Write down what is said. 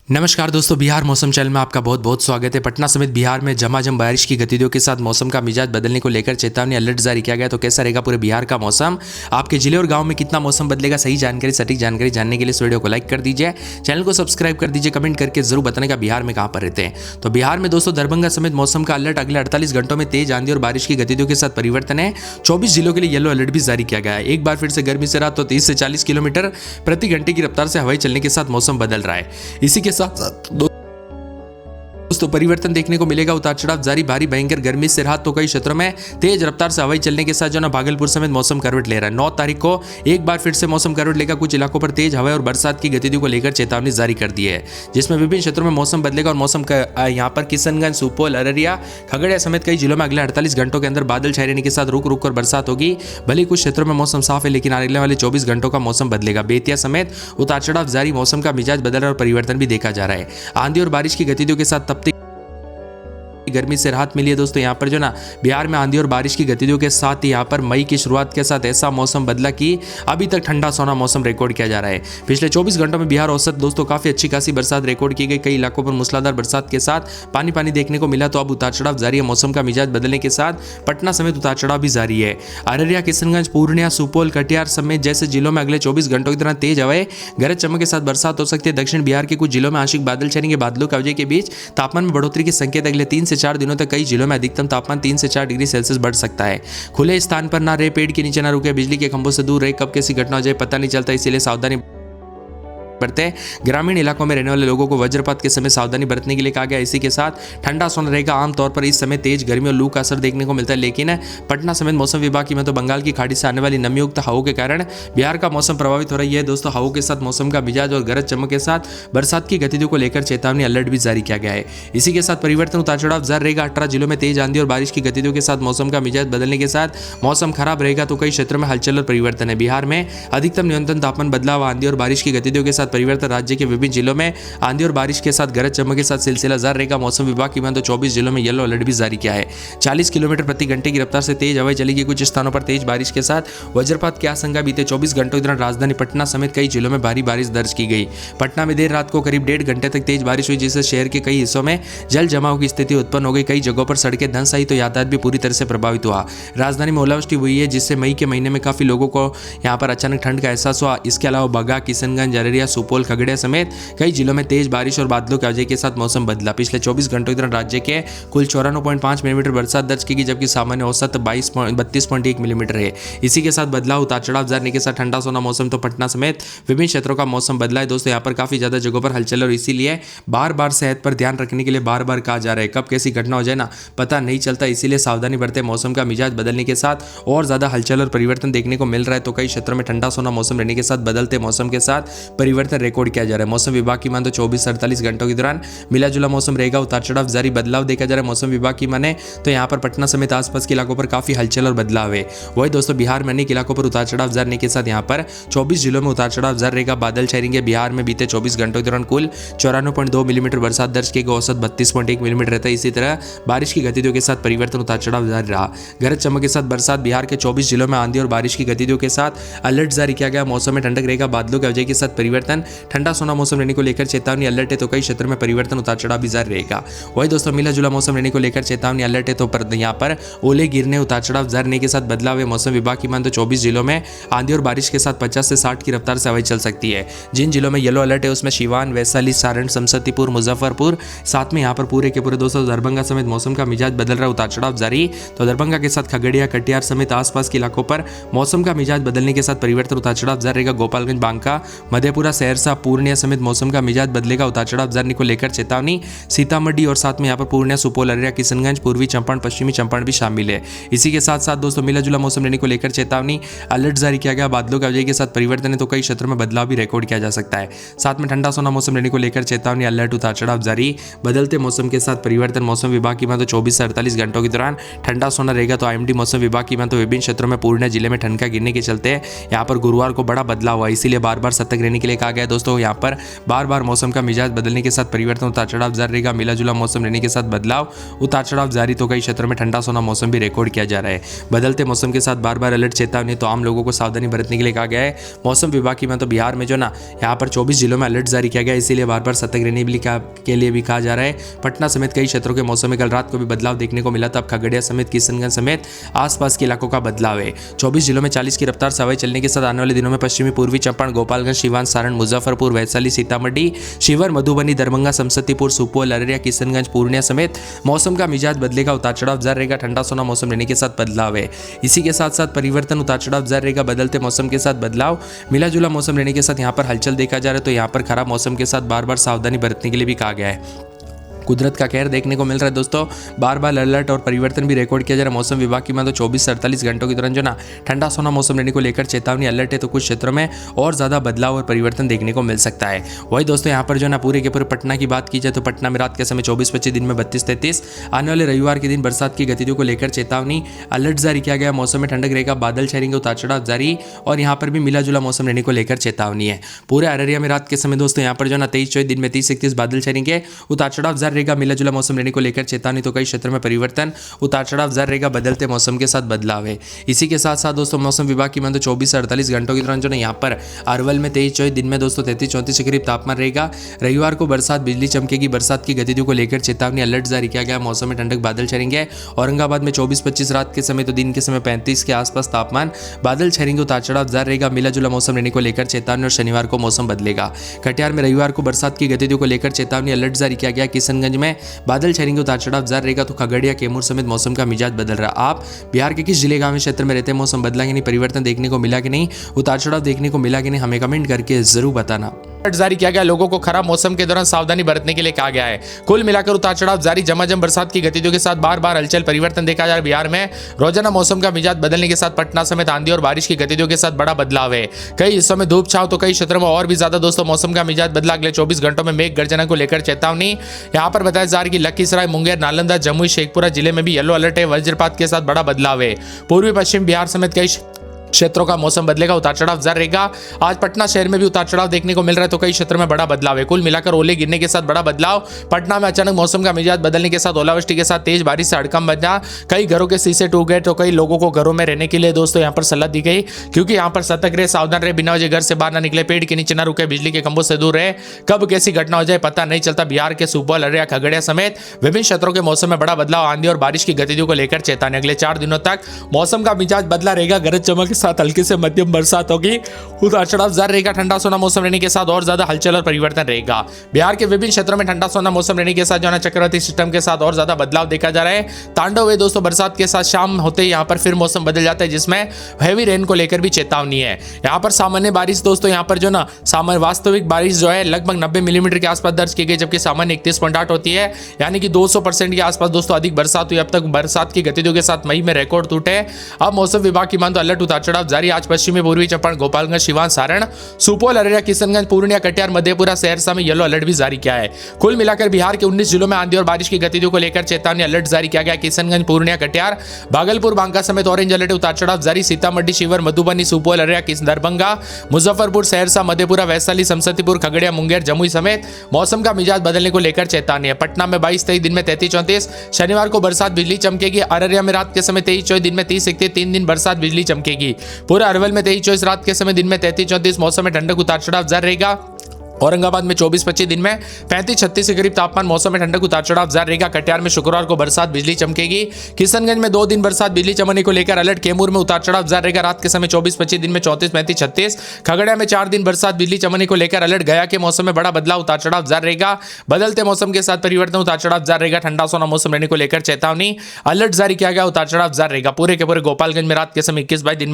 नमस्कार दोस्तों, बिहार मौसम चैनल में आपका बहुत बहुत स्वागत है। पटना समेत बिहार में झमाझम बारिश की गतिविधियों के साथ मौसम का मिजाज बदलने को लेकर चेतावनी अलर्ट जारी किया गया। तो कैसा रहेगा पूरे बिहार का मौसम, आपके जिले और गांव में कितना मौसम बदलेगा, सही जानकारी सटीक जानकारी जानने के लिए इस वीडियो को लाइक कर दीजिए, चैनल को सब्सक्राइब कर दीजिए, कमेंट करके जरूर बताने का बिहार में कहाँ पर रहते हैं। तो बिहार में दोस्तों दरभंगा समेत मौसम का अलर्ट अगले 48 घंटों में तेज आंधी और बारिश की गतिविधियों के साथ परिवर्तन है। 24 जिलों के लिए येलो अलर्ट भी जारी किया गया है। एक बार फिर से गर्मी से राहत, तो 30 से 40 किलोमीटर प्रति घंटे की रफ्तार से हवाई चलने के साथ मौसम बदल रहा है। इसी के साथ दोस्तों परिवर्तन देखने को मिलेगा, उतार चढ़ाव जारी, भारी भयंकर गर्मी से राहत, तो कई क्षेत्रों में तेज रफ्तार से हवाई चलने के साथ जो ना भागलपुर समेत मौसम करवट ले रहा है। 9 तारीख को एक बार फिर से मौसम करवट लेगा, कुछ इलाकों पर तेज हवा और बरसात की गतिविधियों को लेकर चेतावनी जारी कर दी है, जिसमें विभिन्न क्षेत्रों में मौसम बदलेगा और मौसम का यहाँ पर किशनगंज, सुपौल, अररिया, खगड़िया समेत कई जिलों में अगले 48 घंटों के अंदर बादल छाए रहने के साथ रुक रुक कर बरसात होगी। भले कुछ क्षेत्रों में मौसम साफ है, लेकिन आने वाले 24 घंटों का मौसम बदलेगा। बेतिया समेत उतार चढ़ाव जारी, मौसम का मिजाज बदल रहा है और परिवर्तन भी देखा जा रहा है। आंधी और बारिश की गतिविधियों के साथ तपती गर्मी से राहत मिली है। दोस्तों यहाँ पर जो ना बिहार में आंधी और बारिश की गतिविधियों के साथ ही यहाँ पर मई की शुरुआत के साथ ऐसा मौसम बदला कि अभी तक ठंडा सोना मौसम रिकॉर्ड किया जा रहा है। पिछले 24 घंटों में बिहार औसत दोस्तों काफी अच्छी खासी बरसात रिकॉर्ड की गई। कई इलाकों पर मूसलाधार बरसात के साथ पानी पानी देखने को मिला। तो अब उतार चढ़ाव जारी है। मौसम का मिजाज बदलने के साथ पटना समेत उतार चढ़ाव भी जारी है। अररिया, किशनगंज, पूर्णिया, सुपौल, कटिहार समेत जैसे जिलों में अगले 24 घंटों की तरह तेज हवाएं, गरज चमक के साथ बरसात हो सकती है। दक्षिण बिहार के कुछ जिलों में आंशिक बादल छाएंगे। बादलों की वजह के बीच तापमान में बढ़ोतरी के संकेत अगले 3 से 4 दिनों तक कई जिलों में अधिकतम तापमान 3 से 4 डिग्री सेल्सियस बढ़ सकता है। खुले स्थान पर ना रहे, पेड़ के नीचे ना रुके, बिजली के खंभों से दूर रहे, कब कैसी घटना हो जाए पता नहीं चलता, इसीलिए सावधानी बरते। ग्रामीण इलाकों में रहने वाले लोगों को वज्रपात के समय सावधानी बरतने के लिए कहा गया। इसी के साथ ठंडा सोना रहेगा। आमतौर पर इस समय तेज गर्मी और लू का असर देखने को मिलता है, लेकिन पटना समेत मौसम विभाग की में तो बंगाल की खाड़ी से आने वाली नमीयुक्त हवाओं के कारण बिहार का मौसम प्रभावित हो रही है। दोस्तों हवाओं के साथ मौसम का मिजाज और गरज चमक के साथ बरसात की गतिविधियों को लेकर चेतावनी अलर्ट भी जारी किया गया है। इसी के साथ परिवर्तन उतार चढ़ाव जारी रहेगा। 18 जिलों में तेज आंधी और बारिश की गतिविधियों के साथ मौसम का मिजाज बदलने के साथ मौसम खराब रहेगा, तो कई क्षेत्रों में हलचल और परिवर्तन है। बिहार में अधिकतम न्यूनतम तापमान बदलाव, आंधी और बारिश की गतिविधियों के साथ परिवर्तन। राज्य के विभिन्न जिलों में आंधी और बारिश के साथ गरज चमक के साथ सिलसिला जारी रहेगा। मौसम विभाग की माने तो 24 जिलों में येलो अलर्ट भी जारी किया है। 40 किलोमीटर प्रति घंटे की रफ्तार से तेज हवाएं चलेगी। कुछ स्थानों पर तेज बारिश के साथ वज्रपात की आशंका। बीते 24 घंटों के दौरान राजधानी पटना समेत कई जिलों में भारी बारिश दर्ज की गई। पटना में देर रात को करीब 1.5 घंटे तक तेज बारिश हुई, जिससे शहर के कई हिस्सों में जल जमाव की स्थिति उत्पन्न हो गई। कई जगहों पर सड़कें धंस आई, तो यातायात भी पूरी तरह से प्रभावित हुआ। राजधानी में ओलावृष्टि हुई है, जिससे मई के महीने में काफी लोगों को यहाँ पर अचानक ठंड का एहसास हुआ। इसके अलावा बगा, किशनगंज, अररिया, सुपौल, खगड़िया समेत कई जिलों में तेज बारिश और बादलों की वजह के साथ मौसम बदला। पिछले 24 घंटों के दौरान राज्य के कुल 94.5 मिलीमीटर बरसात दर्ज की गई, जबकि सामान्य औसत 32.1 मिलीमीटर है। इसी के साथ बदलाव, उतार चढ़ाव जारी के साथ ठंडा सोना मौसम, तो पटना समेत विभिन्न क्षेत्रों का मौसम बदला है। दोस्तों यहाँ पर काफी ज्यादा जगहों पर हलचल, और इसीलिए बार बार सेहत पर ध्यान रखने के लिए बार बार कहा जा रहा है। कब कैसी घटना हो जाए ना पता नहीं चलता, इसीलिए सावधानी बरते। मौसम का मिजाज बदलने के साथ और ज्यादा हलचल और परिवर्तन देखने को मिल रहा है, तो कई क्षेत्रों में ठंडा सोना मौसम रहने के साथ बदलते मौसम के साथ परिवर्तन रिकॉर्ड किया जा रहा है। मौसम विभाग की मान तो 24 से 48 घंटों के दौरान मिला जुला मौसम रहेगा। उतार चढ़ाव जारी, बदलाव देखा जा रहा है। मौसम विभाग की माने तो यहाँ पर पटना समेत आसपास के इलाकों पर काफी हलचल और बदलाव है। वही दोस्तों बिहार में अनेक इलाकों पर उतार चढ़ाव जारी के साथ यहाँ पर 24 जिलों में उतार चढ़ाव जारी रहेगा। बादल छाएंगे। बिहार में बीते 24 घंटों के दौरान कुल 94.2 मिलीमीटर बरसात दर्ज की गई, औसत 32.1 मिलीमीटर रहता है। इसी तरह बारिश की गतिविधियों के साथ परिवर्तन, उतार चढ़ाव जारी रहा। गरज चमक के साथ बरसात। बिहार के 24 जिलों में आंधी और बारिश की गतिविधियों के साथ अलर्ट जारी किया गया। मौसम में ठंडक रहेगा। बादलों की वजह के साथ परिवर्तन, ठंडा सोना मौसम रहने को लेकर चेतावनी अलर्ट है, तो कई क्षेत्रों में परिवर्तन, उतार चढ़ाव भी जारी रहेगा। वही दोस्तों मिला जुला मौसम रहने को लेकर चेतावनी अलर्ट है, तो यहाँ पर ओले गिरने, उतार चढ़ाव जारी रहने के साथ बदलाव है। मौसम विभाग की मान तो 24 जिलों में आंधी और बारिश के साथ 50 से 60 की रफ्तार से हवाएं चल सकती है। जिन जिलों में येलो अलर्ट है उसमें सिवान, वैशाली, सारण, समस्तीपुर, मुजफ्फरपुर, साथ में यहाँ पर पूरे के पूरे दोस्तों दरभंगा समेत मौसम का मिजाज बदल रहा है। उतार चढ़ाव जारी, तो दरभंगा के साथ खगड़िया, कटिहार समेत आसपास के इलाकों पर मौसम का मिजाज बदलने के साथ परिवर्तन, उतार चढ़ाव जारी रहेगा। गोपालगंज, बांका, मधेपुरा, सहरसा, पूर्णिया समेत मौसम का मिजाज बदलेगा। उतार चढ़ाव जारी को लेकर चेतावनी। सीतामढ़ी और साथ में यहाँ पर पूर्णिया, सुपौल, अररिया, किशनगंज, पूर्वी चंपारण, पश्चिमी चंपारण भी शामिल है। इसी के साथ साथ दोस्तों मिला जुला मौसम रहने को लेकर चेतावनी अलर्ट जारी किया गया। बादलों की वजह के साथ परिवर्तन है, तो कई क्षेत्रों में बदलाव भी रिकॉर्ड किया जा सकता है। साथ में ठंडा सोना मौसम रहने को लेकर चेतावनी अलर्ट, उतार चढ़ाव जारी, बदलते मौसम के साथ परिवर्तन। मौसम विभाग की मान तो 24 से 48 घंटों के दौरान ठंडा सोना रहेगा। तो आईएमडी मौसम विभाग की मान तो विभिन्न क्षेत्रों में पूर्णिया जिले में ठंड का गिरने के चलते यहाँ पर गुरुवार को बड़ा बदलाव हुआ, इसीलिए बार बार सतर्क रहने के लिए कहा गया है दोस्तों। यहाँ पर बार बार मौसम का मिजाज बदलने के साथ परिवर्तन, उतार चढ़ाव जारी रहेगा। मिला जुला मौसम रहने के साथ बदलाव, उतार चढ़ाव जारी, तो कई क्षेत्रों में ठंडा सोना मौसम भी रिकॉर्ड किया जा रहा है। बदलते मौसम के साथ बार बार अलर्ट, चेतावनी, तो आम लोगों को सावधानी बरतने के लिए कहा गया है। मौसम विभाग की तो बिहार में जो ना यहाँ पर 24 जिलों में अलर्ट जारी किया गया है, इसीलिए बार बार सतर्क रहने के लिए भी कहा जा रहा है। पटना समेत कई क्षेत्रों के मौसम में कल रात को भी बदलाव देखने को मिला था। अब खगड़िया समेत किशनगंज समेत आसपास के इलाकों का बदलाव है। 24 जिलों में 40 की रफ्तार से हवाएं चलने के साथ आने वाले दिनों में पश्चिमी पूर्वी चंपारण, गोपालगंज, सिवान, सारण, मुजफ्फरपुर, वैशाली, सीतामढ़ी, शिवहर, मधुबनी, दरभंगा, समस्तीपुर, सुपौल, अररिया, किशनगंज, पूर्णिया समेत मौसम का मिजाज बदलेगा। उतार चढ़ाव जारी रहेगा। ठंडा सोना मौसम रहने के साथ बदलाव है। इसी के साथ साथ परिवर्तन, उतार चढ़ाव जारी रहेगा। बदलते मौसम के साथ बदलाव, मिला जुला मौसम रहने के साथ यहाँ पर हलचल देखा जा रहा है। तो यहाँ पर खराब मौसम के साथ बार बार सावधानी बरतने के लिए भी कहा गया है। कुदरत का कहर देखने को मिल रहा है दोस्तों। बार बार अलर्ट और परिवर्तन भी रिकॉर्ड किया जा रहा है। मौसम विभाग की तो 24 से 48 घंटों के दौरान जो ना ठंडा सोना मौसम रहने को लेकर चेतावनी, अलर्ट है। तो कुछ क्षेत्रों में और ज़्यादा बदलाव और परिवर्तन देखने को मिल सकता है। वही दोस्तों यहाँ पर जो ना पूरे के पूरे पटना की बात की जाए तो पटना में रात के समय 24-25, दिन में 32-33, आने वाले रविवार के दिन बरसात की गतिविधियों को लेकर चेतावनी, अलर्ट जारी किया गया। मौसम में ठंडक रहेगा, बादल छाएंगे, उतार चढ़ाव जारी, और यहाँ पर भी मिला जुला मौसम रहने को लेकर चेतावनी है। पूरे अररिया में रात के समय दोस्तों यहाँ पर जो ना 23-24, दिन में 30-31 बादल छाएंगे, उतार चढ़ाव जारी रहेगा। मिला जुला मौसम रहने को लेकर चेतावनी, तो कई क्षेत्रों में परिवर्तन, उतार चढ़ाव जारी रहेगा। बदलते मौसम के साथ बदलाव है। इसी के साथ साथ दोस्तों मौसम विभाग की 24 से 48 घंटों के दौरान जो ना यहाँ पर अरवल में 23-24, दिन में दोस्तों 33-34 के करीब तापमान रहेगा। रविवार को बरसात, बिजली चमकेगी। बरसात की गतिविधियों को लेकर चेतावनी, अलर्ट जारी किया गया। मौसम में ठंडक, बादल छाएंगे। औरंगाबाद में 24-25 रात के समय, तो दिन के समय 35 के आसपास तापमान, बादल छाएंगे, उतार चढ़ाव जारी रहेगा। मिला जुला मौसम रहने को लेकर चेतावनी, और शनिवार को मौसम बदलेगा। कटिहार में रविवार को बरसात की गतिविधियों को लेकर चेतावनी, अलर्ट जारी किया गया। किशनगंज में बादल छाएंगे, उतार चढ़ाव जारी रहेगा। तो खगड़िया, कैमूर समेत मौसम का मिजाज बदल रहा। आप बिहार के किस जिले, गांव में, क्षेत्र में रहते हैं? मौसम बदला कि नहीं? परिवर्तन देखने को मिला कि नहीं? उतार चढ़ाव देखने को मिला कि नहीं? हमें कमेंट करके जरूर बताना। जारी किया गया। लोगों को खराब मौसम के दौरान सावधानी बरतने के लिए कहा गया है। कुल मिलाकर उतार चढ़ाव जारी, झमाझम बरसात की गतिविधियों के साथ बार बार हलचल, परिवर्तन देखा जा रहा है। बिहार में रोजाना मौसम का मिजाज बदलने के साथ पटना समेत आंधी और बारिश की गतिविधियों के साथ बड़ा बदलाव है। कई हिस्सों में धूप छांव, तो कई क्षेत्रों में और भी ज्यादा दोस्तों मौसम का मिजाज बदला। अगले 24 घंटों में मेघ गर्जना को लेकर चेतावनी। यहाँ पर बताया जा रहा है कि लखीसराय, मुंगेर, नालंदा, जमुई, शेखपुरा जिले में भी येलो अलर्ट है। वज्रपात के साथ बड़ा बदलाव है। पूर्वी पश्चिम बिहार समेत कई क्षेत्रों का मौसम बदलेगा, उतार चढ़ाव जारी रहेगा। आज पटना शहर में भी उतार चढ़ाव देखने को मिल रहा है। तो कई क्षेत्रों में बड़ा बदलाव है। कुल मिलाकर ओले गिरने के साथ बड़ा बदलाव। पटना में अचानक मौसम का मिजाज बदलने के साथ ओलावृष्टि के साथ तेज बारिश से हड़कंप बना। कई घरों के शीशे टूट गए। तो कई लोगों को घरों में रहने के लिए दोस्तों यहाँ पर सलाह दी गई, क्योंकि यहाँ पर सतर्क रहे, सावधान रहे, बिना वजह घर से बाहर ना निकले, पेड़ के नीचे न रुके, बिजली के खंभों से दूर रहे। कब कैसी घटना हो जाए पता नहीं चलता। बिहार के सुपौल, अररिया, खगड़िया समेत विभिन्न क्षेत्रों के मौसम में बड़ा बदलाव। आंधी और बारिश की गतिविधियों को लेकर चेतावनी। अगले 4 दिनों तक मौसम का मिजाज बदला रहेगा। गरज चमक के साथ हल्की से मध्यम बरसात होगी। उतार चढ़ाव जारी रहेगा। ठंडा सोना मौसम रहने के साथ और ज्यादा हलचल और परिवर्तन रहेगा। बिहार के विभिन्न क्षेत्रों में ठंडा सोना मौसम रहने के साथ जो है चक्रवाती सिस्टम के साथ और ज्यादा बदलाव देखा जा रहा है। तांडव है दोस्तों बरसात के साथ। शाम होते ही यहाँ पर फिर मौसम बदल जाता है, जिसमें हैवी रेन को लेकर भी चेतावनी है। यहाँ पर सामान्य बारिश दोस्तों यहाँ पर जो ना सामान्य वास्तविक बारिश जो है लगभग 90 मिलीमीटर के आसपास दर्ज की गई, जबकि सामान्य 31.8 होती है, यानी कि 200% के आसपास दोस्तों अधिक बरसात हुई। अब तक बरसात की गतिविधियों के साथ मई में रिकॉर्ड टूटे। अब मौसम विभाग की तो अलर्ट, उतार चढ़ाव जारी। आज पश्चिमी पूर्वी चंपारण, गोपालगंज, सिवान, सारण, सुपौल, अररिया, किशनगंज, पूर्णिया, कटिहार, मधेपुरा, सहरसा में येलो अलर्ट भी जारी किया है। कुल मिलाकर बिहार के 19 जिलों में आंधी और बारिश की गतिविधियों को लेकर चेतावनी, अलर्ट जारी किया गया। किशनगंज, पूर्णिया, कटिहार, भागलपुर, बांका समेत ऑरेंज अलर्ट, उतार चढ़ाव जारी। सीतामढ़ी, शिवहर, मधुबनी, सुपौल, अररिया, दरभंगा, मुजफ्फरपुर, सहरसा, मधेपुरा, वैशाली, समस्तीपुर, खगड़िया, मुंगेर, जमुई समेत मौसम का मिजाज बदलने को लेकर चेतावनी है। पटना में 22-23, दिन में 33-34, शनिवार को बरसात, बिजली चमकेगी। अररिया में रात के समय 23-24, दिन में 30-31, 3 दिन बरसात, बिजली चमकेगी। पूरे अरवल में 23-24 रात के समय, दिन में 33-34, मौसम में ठंडक, उतार चढ़ाव जारी रहेगा। औरंगाबाद में 24-25, दिन में 35-36 के करीब तापमान, मौसम में ठंडक, उतार चढ़ाव जारी रहेगा। कटिहार में शुक्रवार को बरसात, बिजली चमकेगी। किशनगंज में 2 दिन बरसात, बिजली चमकने को लेकर अलर्ट। कैमूर में उतार चढ़ाव जारी रहेगा। रात के समय 24-25, दिन में 34-35-36। खगड़िया में 4 दिन बरसात, बिजली चमकने को लेकर अलर्ट। गया के मौसम में बड़ा बदलाव, उतार चढ़ाव जारी रहेगा। बदलते मौसम के साथ परिवर्तन, उतार चढ़ाव जारी रहेगा। ठंडा सोना मौसम रहने को लेकर चेतावनी, अलर्ट जारी किया गया। उतार चढ़ाव जारी रहेगा। पूरे के पूरे गोपालगंज में रात के समय 21-22, दिन में